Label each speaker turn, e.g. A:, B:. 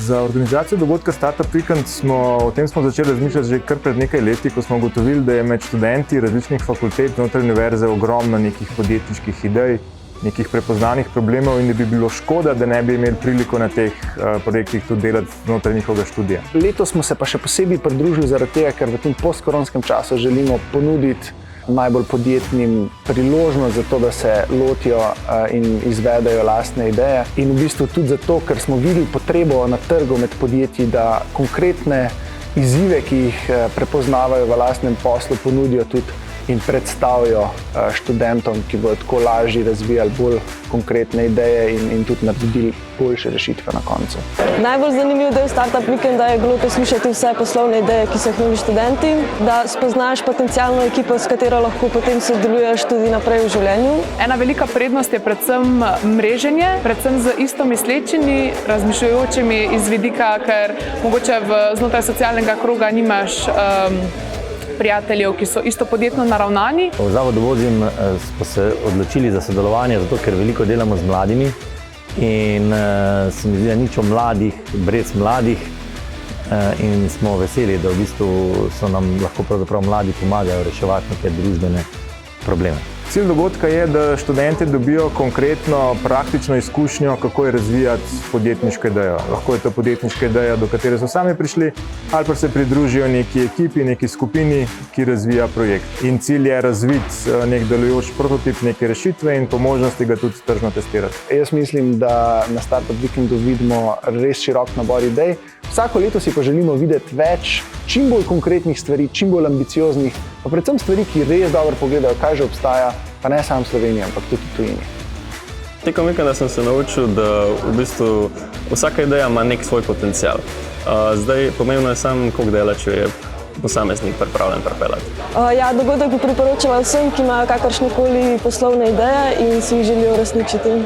A: Za organizacijo dogodka Startup Weekend o tem smo začeli razmišljati že kar pred nekaj leti, ko smo ugotovili, da je med študenti različnih fakultet znotraj univerze ogromno nekih podjetniških idej, nekih prepoznanih problemov in da bi bilo škoda, da ne bi imeli priliko na teh projektih tudi delati znotraj njihovega študija.
B: Letos smo se pa še posebej pridružili zaradi tega, ker v tem postkoronskem času želimo ponuditi najbolj podjetnim priložnost za to, da se lotijo in izvedejo lastne ideje. In v bistvu tudi zato, ker smo videli potrebo na trgu med podjetji, da konkretne izzive, ki jih prepoznavajo v lastnem poslu, ponudijo tudi in predstavijo študentom, ki bodo tako lažje razvijali bolj konkretne ideje in tudi naredili boljše rešitve na koncu.
C: Najbolj zanimiv del Startup Weekenda je bilo poslušati vse poslovne ideje, ki so jih imeli študenti, da spoznaš potencialno ekipo, s katero lahko potem sodeluješ tudi naprej v življenju.
D: Ena velika prednost je predvsem mreženje, predvsem z istomislečimi, razmišljujočimi iz vidika, ker mogoče znotraj socialnega kroga nimaš prijateljev, ki so isto podjetno naravnani.
E: V Zavodu Vozim smo se odločili za sodelovanje, zato ker veliko delamo z mladimi in se mi zdi, da nič o mladih brez mladih in smo veseli, da v bistvu so nam lahko pravzaprav mladi pomagajo reševati neke družbene probleme.
A: Cilj dogodka je, da študenti dobijo konkretno praktično izkušnjo, kako je razvijati podjetniško idejo. Lahko je to podjetniška ideja, do katere so sami prišli, ali pa se pridružijo neki ekipi, neki skupini, ki razvija projekt. In cilj je razviti nek delujoč prototip, neke rešitve in po možnosti ga tudi tržno testirati.
B: Jaz mislim, da na Startup Weekendu vidimo res širok nabor idej. Vsako leto si pa želimo videti več, čim bolj konkretnih stvari, čim bolj ambicioznih, pa predvsem stvari, ki res dobro pogledajo, kaj že obstaja, pa ne samo v Sloveniji, ampak tudi v tujini.
F: Tekom vikenda sem se naučil, da v bistvu vsaka ideja ima nek svoj potencial. Zdaj pomembno je samo, koliko daleč je posameznik pripravljen pripeljati.
C: Dogodek bi priporočala vsem, ki imajo kakršnekoli poslovne ideje in si jih želijo uresničiti.